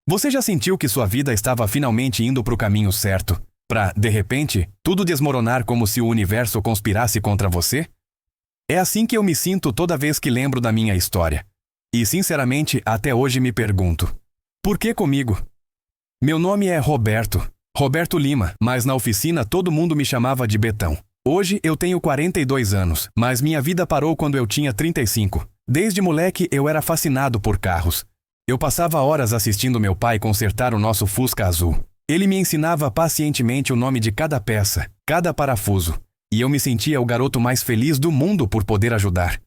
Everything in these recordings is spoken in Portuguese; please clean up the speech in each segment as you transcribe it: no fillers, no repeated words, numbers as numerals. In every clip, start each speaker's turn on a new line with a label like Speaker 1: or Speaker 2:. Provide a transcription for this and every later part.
Speaker 1: Você já sentiu que sua vida estava finalmente indo para o caminho certo, para, de repente, tudo desmoronar como se o universo conspirasse contra você? É assim que eu me sinto toda vez que lembro da minha história. E, sinceramente, até hoje me pergunto: por que comigo? Meu nome é Roberto Lima, mas na oficina todo mundo me chamava de Betão. Hoje eu tenho 42 anos, mas minha vida parou quando eu tinha 35. Desde moleque eu era fascinado por carros. Eu passava horas assistindo meu pai consertar o nosso Fusca azul. Ele me ensinava pacientemente o nome de cada peça, cada parafuso, e eu me sentia o garoto mais feliz do mundo por poder ajudar.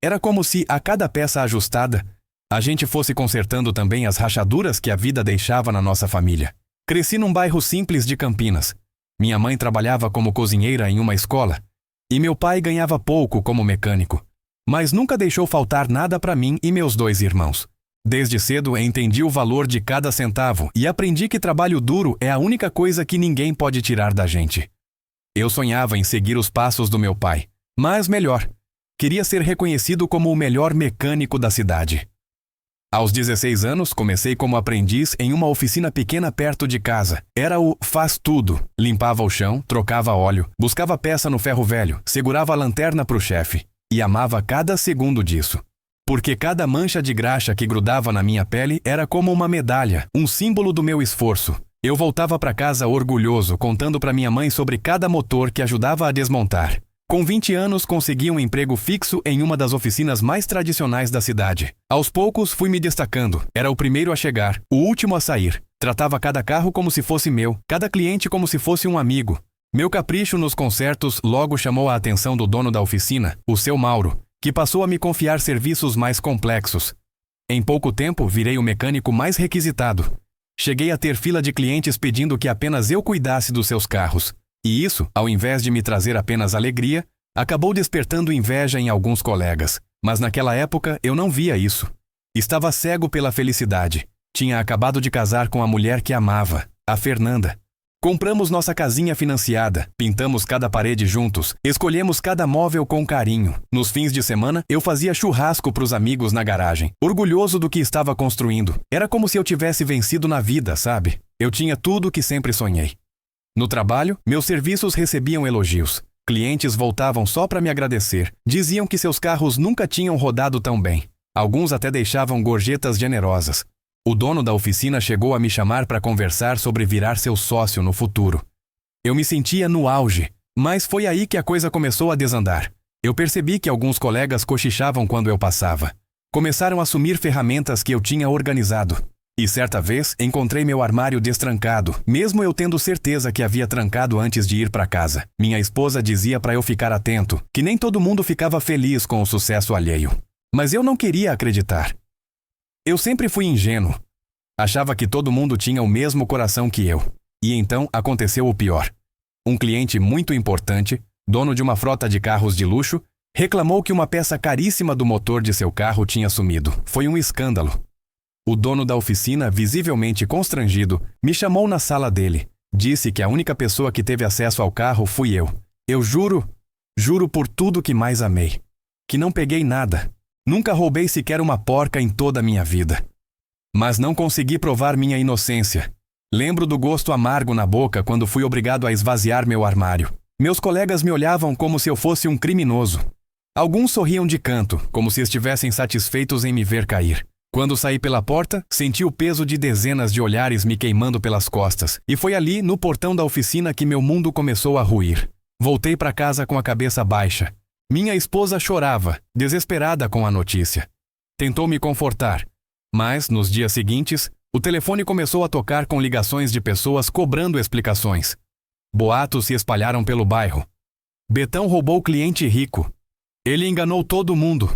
Speaker 1: Era como se, a cada peça ajustada, a gente fosse consertando também as rachaduras que a vida deixava na nossa família. Cresci num bairro simples de Campinas. Minha mãe trabalhava como cozinheira em uma escola, e meu pai ganhava pouco como mecânico, mas nunca deixou faltar nada para mim e meus 2 irmãos. Desde cedo entendi o valor de cada centavo e aprendi que trabalho duro é a única coisa que ninguém pode tirar da gente. Eu sonhava em seguir os passos do meu pai, mas melhor, queria ser reconhecido como o melhor mecânico da cidade. Aos 16 anos, comecei como aprendiz em uma oficina pequena perto de casa. Era o faz-tudo. Limpava o chão, trocava óleo, buscava peça no ferro velho, segurava a lanterna para o chefe. E amava cada segundo disso. Porque cada mancha de graxa que grudava na minha pele era como uma medalha, um símbolo do meu esforço. Eu voltava para casa orgulhoso, contando para minha mãe sobre cada motor que ajudava a desmontar. Com 20 anos, consegui um emprego fixo em uma das oficinas mais tradicionais da cidade. Aos poucos, fui me destacando. Era o primeiro a chegar, o último a sair. Tratava cada carro como se fosse meu, cada cliente como se fosse um amigo. Meu capricho nos consertos logo chamou a atenção do dono da oficina, o seu Mauro, que passou a me confiar serviços mais complexos. Em pouco tempo, virei o mecânico mais requisitado. Cheguei a ter fila de clientes pedindo que apenas eu cuidasse dos seus carros. E isso, ao invés de me trazer apenas alegria, acabou despertando inveja em alguns colegas. Mas naquela época eu não via isso. Estava cego pela felicidade. Tinha acabado de casar com a mulher que amava, a Fernanda. Compramos nossa casinha financiada, pintamos cada parede juntos, escolhemos cada móvel com carinho. Nos fins de semana, eu fazia churrasco para os amigos na garagem, orgulhoso do que estava construindo. Era como se eu tivesse vencido na vida, sabe? Eu tinha tudo o que sempre sonhei. No trabalho, meus serviços recebiam elogios. Clientes voltavam só para me agradecer. Diziam que seus carros nunca tinham rodado tão bem. Alguns até deixavam gorjetas generosas. O dono da oficina chegou a me chamar para conversar sobre virar seu sócio no futuro. Eu me sentia no auge, mas foi aí que a coisa começou a desandar. Eu percebi que alguns colegas cochichavam quando eu passava. Começaram a assumir ferramentas que eu tinha organizado. E certa vez encontrei meu armário destrancado, mesmo eu tendo certeza que havia trancado antes de ir para casa. Minha esposa dizia para eu ficar atento, que nem todo mundo ficava feliz com o sucesso alheio. Mas eu não queria acreditar. Eu sempre fui ingênuo. Achava que todo mundo tinha o mesmo coração que eu. E então aconteceu o pior. Um cliente muito importante, dono de uma frota de carros de luxo, reclamou que uma peça caríssima do motor de seu carro tinha sumido. Foi um escândalo. O dono da oficina, visivelmente constrangido, me chamou na sala dele. Disse que a única pessoa que teve acesso ao carro fui eu. Eu juro por tudo que mais amei, que não peguei nada. Nunca roubei sequer uma porca em toda a minha vida. Mas não consegui provar minha inocência. Lembro do gosto amargo na boca quando fui obrigado a esvaziar meu armário. Meus colegas me olhavam como se eu fosse um criminoso. Alguns sorriam de canto, como se estivessem satisfeitos em me ver cair. Quando saí pela porta, senti o peso de dezenas de olhares me queimando pelas costas. E foi ali, no portão da oficina, que meu mundo começou a ruir. Voltei para casa com a cabeça baixa. Minha esposa chorava, desesperada com a notícia. Tentou me confortar, mas, nos dias seguintes, o telefone começou a tocar com ligações de pessoas cobrando explicações. Boatos se espalharam pelo bairro. Betão roubou cliente rico. Ele enganou todo mundo.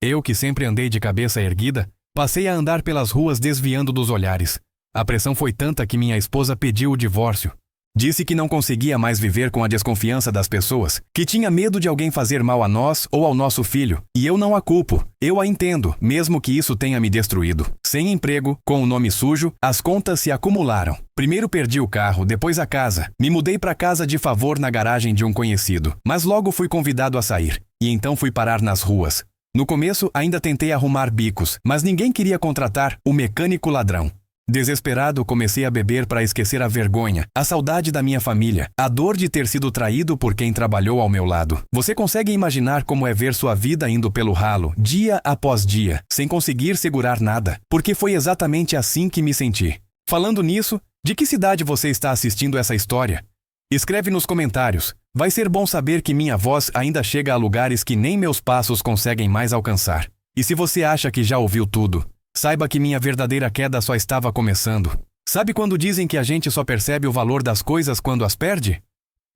Speaker 1: Eu, que sempre andei de cabeça erguida, passei a andar pelas ruas desviando dos olhares. A pressão foi tanta que minha esposa pediu o divórcio. Disse que não conseguia mais viver com a desconfiança das pessoas, que tinha medo de alguém fazer mal a nós ou ao nosso filho. E eu não a culpo. Eu a entendo, mesmo que isso tenha me destruído. Sem emprego, com o nome sujo, as contas se acumularam. Primeiro perdi o carro, depois a casa. Me mudei para casa de favor na garagem de um conhecido, mas logo fui convidado a sair. E então fui parar nas ruas. No começo, ainda tentei arrumar bicos, mas ninguém queria contratar o mecânico ladrão. Desesperado, comecei a beber para esquecer a vergonha, a saudade da minha família, a dor de ter sido traído por quem trabalhou ao meu lado. Você consegue imaginar como é ver sua vida indo pelo ralo, dia após dia, sem conseguir segurar nada? Porque foi exatamente assim que me senti. Falando nisso, de que cidade você está assistindo essa história? Escreve nos comentários. Vai ser bom saber que minha voz ainda chega a lugares que nem meus passos conseguem mais alcançar. E se você acha que já ouviu tudo, saiba que minha verdadeira queda só estava começando. Sabe quando dizem que a gente só percebe o valor das coisas quando as perde?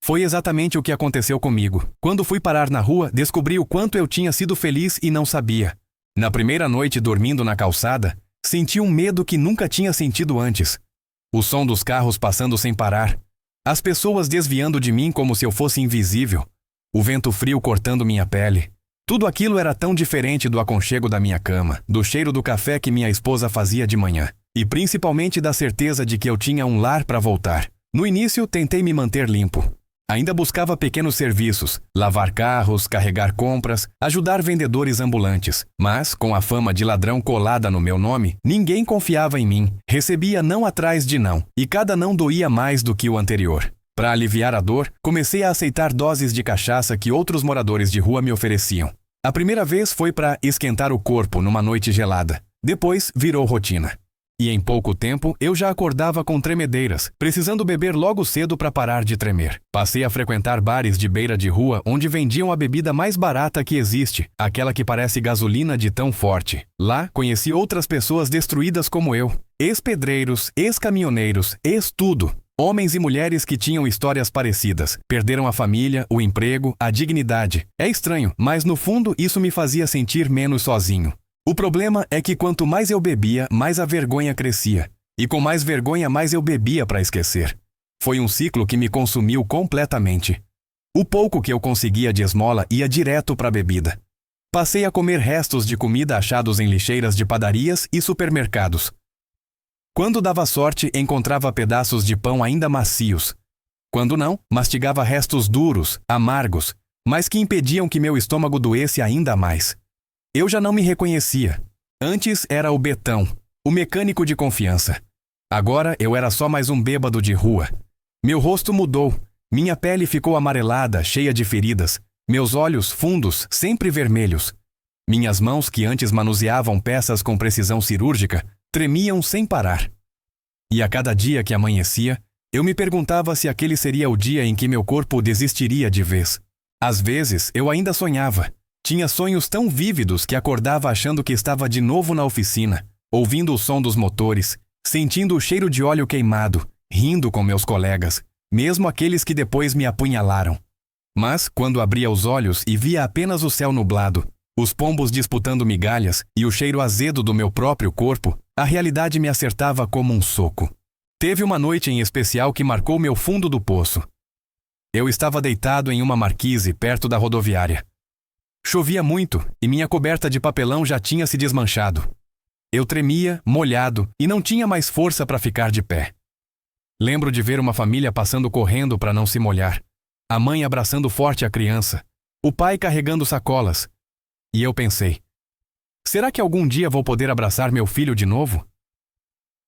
Speaker 1: Foi exatamente o que aconteceu comigo. Quando fui parar na rua, descobri o quanto eu tinha sido feliz e não sabia. Na primeira noite dormindo na calçada, senti um medo que nunca tinha sentido antes. O som dos carros passando sem parar. As pessoas desviando de mim como se eu fosse invisível. O vento frio cortando minha pele. Tudo aquilo era tão diferente do aconchego da minha cama, do cheiro do café que minha esposa fazia de manhã, e principalmente da certeza de que eu tinha um lar para voltar. No início, tentei me manter limpo. Ainda buscava pequenos serviços, lavar carros, carregar compras, ajudar vendedores ambulantes. Mas, com a fama de ladrão colada no meu nome, ninguém confiava em mim. Recebia não atrás de não, e cada não doía mais do que o anterior. Para aliviar a dor, comecei a aceitar doses de cachaça que outros moradores de rua me ofereciam. A primeira vez foi para esquentar o corpo numa noite gelada. Depois virou rotina. E em pouco tempo eu já acordava com tremedeiras, precisando beber logo cedo para parar de tremer. Passei a frequentar bares de beira de rua onde vendiam a bebida mais barata que existe, aquela que parece gasolina de tão forte. Lá conheci outras pessoas destruídas como eu. Ex-pedreiros, ex-caminhoneiros, ex-tudo. Homens e mulheres que tinham histórias parecidas. Perderam a família, o emprego, a dignidade. É estranho, mas no fundo isso me fazia sentir menos sozinho. O problema é que quanto mais eu bebia, mais a vergonha crescia. E com mais vergonha, mais eu bebia para esquecer. Foi um ciclo que me consumiu completamente. O pouco que eu conseguia de esmola ia direto para a bebida. Passei a comer restos de comida achados em lixeiras de padarias e supermercados. Quando dava sorte, encontrava pedaços de pão ainda macios. Quando não, mastigava restos duros, amargos, mas que impediam que meu estômago doesse ainda mais. Eu já não me reconhecia. Antes era o Betão, o mecânico de confiança. Agora eu era só mais um bêbado de rua. Meu rosto mudou, minha pele ficou amarelada, cheia de feridas, meus olhos fundos, sempre vermelhos. Minhas mãos, que antes manuseavam peças com precisão cirúrgica, tremiam sem parar. E a cada dia que amanhecia, eu me perguntava se aquele seria o dia em que meu corpo desistiria de vez. Às vezes, eu ainda sonhava. Tinha sonhos tão vívidos que acordava achando que estava de novo na oficina, ouvindo o som dos motores, sentindo o cheiro de óleo queimado, rindo com meus colegas, mesmo aqueles que depois me apunhalaram. Mas, quando abria os olhos e via apenas o céu nublado, os pombos disputando migalhas e o cheiro azedo do meu próprio corpo, a realidade me acertava como um soco. Teve uma noite em especial que marcou meu fundo do poço. Eu estava deitado em uma marquise perto da rodoviária. Chovia muito e minha coberta de papelão já tinha se desmanchado. Eu tremia, molhado, e não tinha mais força para ficar de pé. Lembro de ver uma família passando correndo para não se molhar. A mãe abraçando forte a criança. O pai carregando sacolas. E eu pensei, será que algum dia vou poder abraçar meu filho de novo?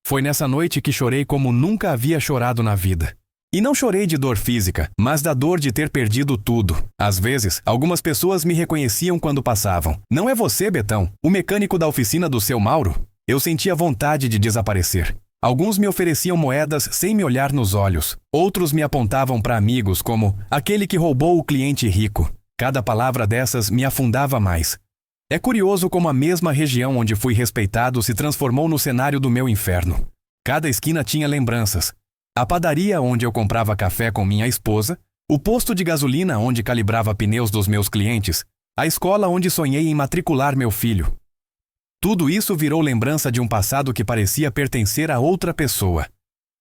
Speaker 1: Foi nessa noite que chorei como nunca havia chorado na vida. E não chorei de dor física, mas da dor de ter perdido tudo. Às vezes, algumas pessoas me reconheciam quando passavam. Não é você, Betão, o mecânico da oficina do seu Mauro? Eu sentia vontade de desaparecer. Alguns me ofereciam moedas sem me olhar nos olhos. Outros me apontavam para amigos como aquele que roubou o cliente rico. Cada palavra dessas me afundava mais. É curioso como a mesma região onde fui respeitado se transformou no cenário do meu inferno. Cada esquina tinha lembranças. A padaria onde eu comprava café com minha esposa, o posto de gasolina onde calibrava pneus dos meus clientes, a escola onde sonhei em matricular meu filho. Tudo isso virou lembrança de um passado que parecia pertencer a outra pessoa.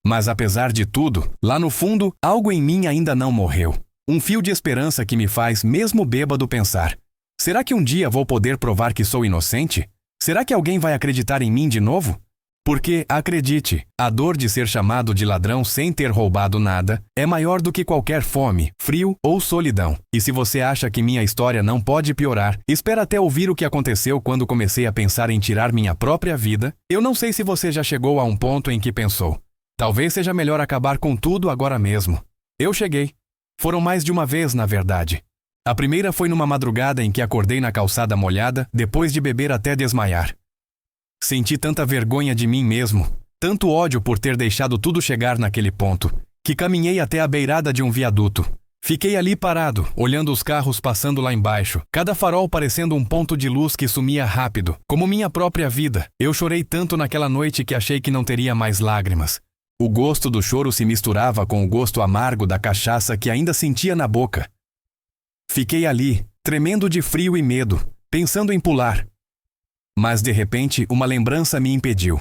Speaker 1: Mas apesar de tudo, lá no fundo, algo em mim ainda não morreu. Um fio de esperança que me faz, mesmo bêbado, pensar: será que um dia vou poder provar que sou inocente? Será que alguém vai acreditar em mim de novo? Porque, acredite, a dor de ser chamado de ladrão sem ter roubado nada é maior do que qualquer fome, frio ou solidão. E se você acha que minha história não pode piorar, espera até ouvir o que aconteceu quando comecei a pensar em tirar minha própria vida. Eu não sei se você já chegou a um ponto em que pensou: talvez seja melhor acabar com tudo agora mesmo. Eu cheguei. Foram mais de uma vez, na verdade. A primeira foi numa madrugada em que acordei na calçada molhada, depois de beber até desmaiar. Senti tanta vergonha de mim mesmo, tanto ódio por ter deixado tudo chegar naquele ponto, que caminhei até a beirada de um viaduto. Fiquei ali parado, olhando os carros passando lá embaixo, cada farol parecendo um ponto de luz que sumia rápido, como minha própria vida. Eu chorei tanto naquela noite que achei que não teria mais lágrimas. O gosto do choro se misturava com o gosto amargo da cachaça que ainda sentia na boca. Fiquei ali, tremendo de frio e medo, pensando em pular. Mas de repente uma lembrança me impediu.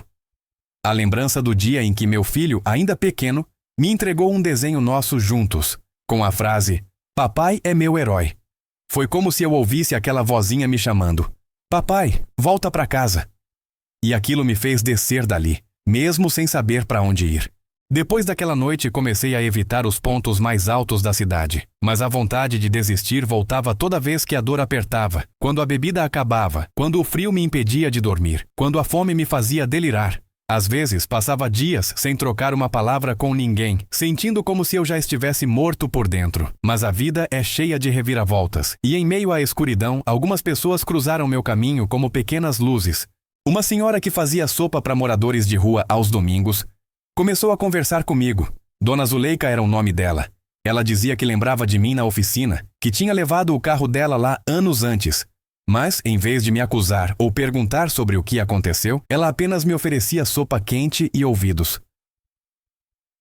Speaker 1: A lembrança do dia em que meu filho, ainda pequeno, me entregou um desenho nosso juntos, com a frase: "Papai é meu herói". Foi como se eu ouvisse aquela vozinha me chamando: "Papai, volta para casa". E aquilo me fez descer dali, mesmo sem saber para onde ir. Depois daquela noite comecei a evitar os pontos mais altos da cidade, mas a vontade de desistir voltava toda vez que a dor apertava, quando a bebida acabava, quando o frio me impedia de dormir, quando a fome me fazia delirar. Às vezes passava dias sem trocar uma palavra com ninguém, sentindo como se eu já estivesse morto por dentro. Mas a vida é cheia de reviravoltas, e em meio à escuridão, algumas pessoas cruzaram meu caminho como pequenas luzes. Uma senhora que fazia sopa para moradores de rua aos domingos começou a conversar comigo. Dona Zuleika era o nome dela. Ela dizia que lembrava de mim na oficina, que tinha levado o carro dela lá anos antes. Mas, em vez de me acusar ou perguntar sobre o que aconteceu, ela apenas me oferecia sopa quente e ouvidos.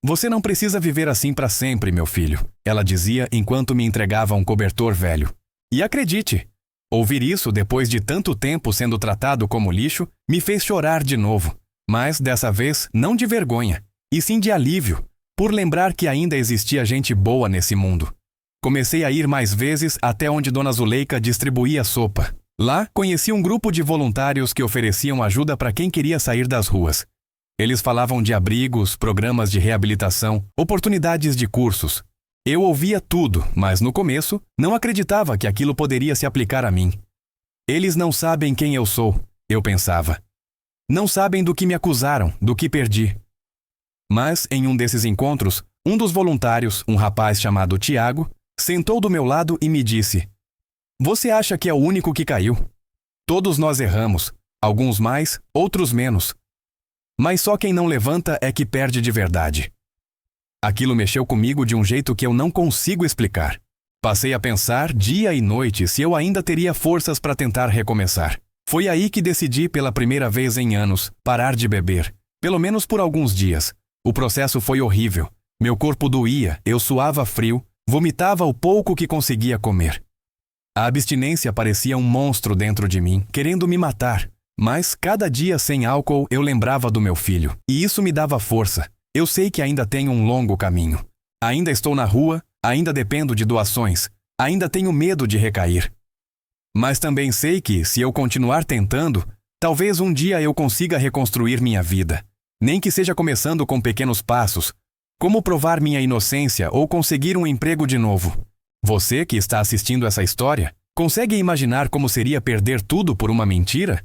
Speaker 1: "Você não precisa viver assim para sempre, meu filho", ela dizia enquanto me entregava um cobertor velho. E acredite, ouvir isso depois de tanto tempo sendo tratado como lixo me fez chorar de novo. Mas, dessa vez, não de vergonha, e sim de alívio, por lembrar que ainda existia gente boa nesse mundo. Comecei a ir mais vezes até onde Dona Zuleika distribuía sopa. Lá, conheci um grupo de voluntários que ofereciam ajuda para quem queria sair das ruas. Eles falavam de abrigos, programas de reabilitação, oportunidades de cursos. Eu ouvia tudo, mas no começo, não acreditava que aquilo poderia se aplicar a mim. Eles não sabem quem eu sou, eu pensava. Não sabem do que me acusaram, do que perdi. Mas, em um desses encontros, um dos voluntários, um rapaz chamado Tiago, sentou do meu lado e me disse: "Você acha que é o único que caiu? Todos nós erramos, alguns mais, outros menos. Mas só quem não levanta é que perde de verdade". Aquilo mexeu comigo de um jeito que eu não consigo explicar. Passei a pensar dia e noite se eu ainda teria forças para tentar recomeçar. Foi aí que decidi, pela primeira vez em anos, parar de beber, pelo menos por alguns dias. O processo foi horrível. Meu corpo doía, eu suava frio, vomitava o pouco que conseguia comer. A abstinência parecia um monstro dentro de mim, querendo me matar. Mas, cada dia sem álcool, eu lembrava do meu filho, e isso me dava força. Eu sei que ainda tenho um longo caminho. Ainda estou na rua, ainda dependo de doações, ainda tenho medo de recair. Mas também sei que, se eu continuar tentando, talvez um dia eu consiga reconstruir minha vida. Nem que seja começando com pequenos passos, como provar minha inocência ou conseguir um emprego de novo. Você que está assistindo essa história, consegue imaginar como seria perder tudo por uma mentira?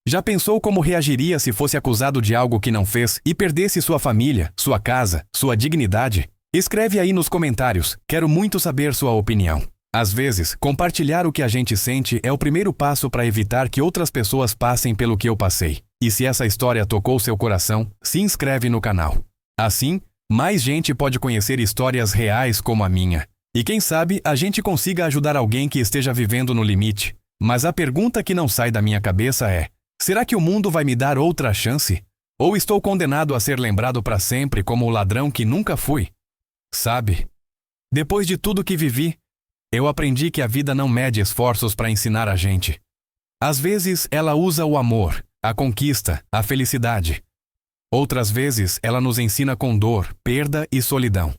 Speaker 1: Já pensou como reagiria se fosse acusado de algo que não fez e perdesse sua família, sua casa, sua dignidade? Escreve aí nos comentários, quero muito saber sua opinião. Às vezes, compartilhar o que a gente sente é o primeiro passo para evitar que outras pessoas passem pelo que eu passei. E se essa história tocou seu coração, se inscreve no canal. Assim, mais gente pode conhecer histórias reais como a minha. E quem sabe a gente consiga ajudar alguém que esteja vivendo no limite. Mas a pergunta que não sai da minha cabeça é: será que o mundo vai me dar outra chance? Ou estou condenado a ser lembrado para sempre como o ladrão que nunca fui? Sabe? Depois de tudo que vivi, eu aprendi que a vida não mede esforços para ensinar a gente. Às vezes, ela usa o amor, a conquista, a felicidade. Outras vezes, ela nos ensina com dor, perda e solidão.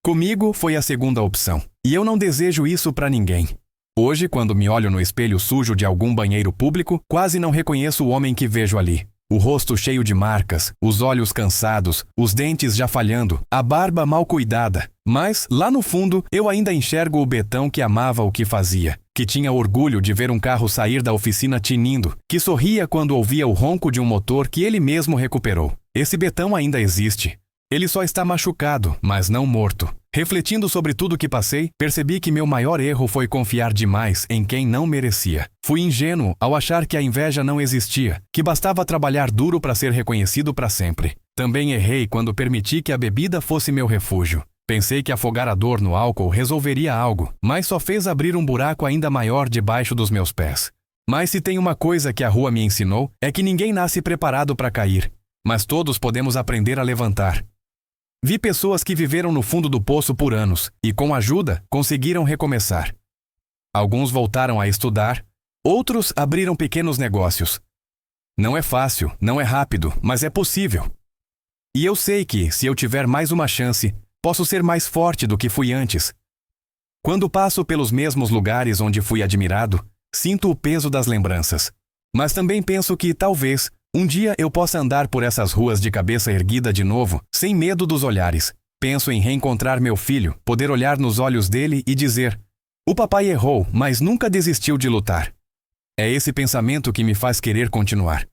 Speaker 1: Comigo foi a segunda opção, e eu não desejo isso para ninguém. Hoje, quando me olho no espelho sujo de algum banheiro público, quase não reconheço o homem que vejo ali. O rosto cheio de marcas, os olhos cansados, os dentes já falhando, a barba mal cuidada. Mas, lá no fundo, eu ainda enxergo o Betão que amava o que fazia, que tinha orgulho de ver um carro sair da oficina tinindo, que sorria quando ouvia o ronco de um motor que ele mesmo recuperou. Esse Betão ainda existe. Ele só está machucado, mas não morto. Refletindo sobre tudo que passei, percebi que meu maior erro foi confiar demais em quem não merecia. Fui ingênuo ao achar que a inveja não existia, que bastava trabalhar duro para ser reconhecido para sempre. Também errei quando permiti que a bebida fosse meu refúgio. Pensei que afogar a dor no álcool resolveria algo, mas só fez abrir um buraco ainda maior debaixo dos meus pés. Mas se tem uma coisa que a rua me ensinou, é que ninguém nasce preparado para cair, mas todos podemos aprender a levantar. Vi pessoas que viveram no fundo do poço por anos e, com ajuda, conseguiram recomeçar. Alguns voltaram a estudar, outros abriram pequenos negócios. Não é fácil, não é rápido, mas é possível. E eu sei que, se eu tiver mais uma chance, posso ser mais forte do que fui antes. Quando passo pelos mesmos lugares onde fui admirado, sinto o peso das lembranças. Mas também penso que, talvez, um dia eu possa andar por essas ruas de cabeça erguida de novo, sem medo dos olhares. Penso em reencontrar meu filho, poder olhar nos olhos dele e dizer: o papai errou, mas nunca desistiu de lutar. É esse pensamento que me faz querer continuar.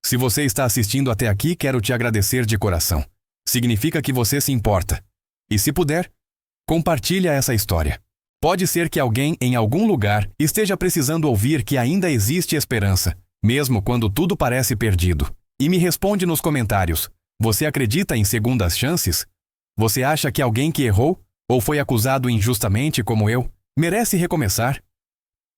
Speaker 1: Se você está assistindo até aqui, quero te agradecer de coração. Significa que você se importa. E se puder, compartilha essa história. Pode ser que alguém em algum lugar esteja precisando ouvir que ainda existe esperança, mesmo quando tudo parece perdido. E me responde nos comentários: você acredita em segundas chances? Você acha que alguém que errou, ou foi acusado injustamente como eu, merece recomeçar?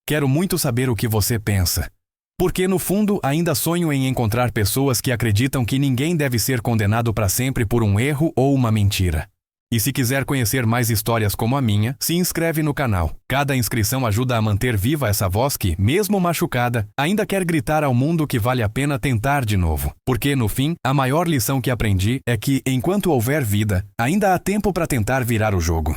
Speaker 1: Quero muito saber o que você pensa. Porque no fundo ainda sonho em encontrar pessoas que acreditam que ninguém deve ser condenado para sempre por um erro ou uma mentira. E se quiser conhecer mais histórias como a minha, se inscreve no canal. Cada inscrição ajuda a manter viva essa voz que, mesmo machucada, ainda quer gritar ao mundo que vale a pena tentar de novo. Porque, no fim, a maior lição que aprendi é que, enquanto houver vida, ainda há tempo para tentar virar o jogo.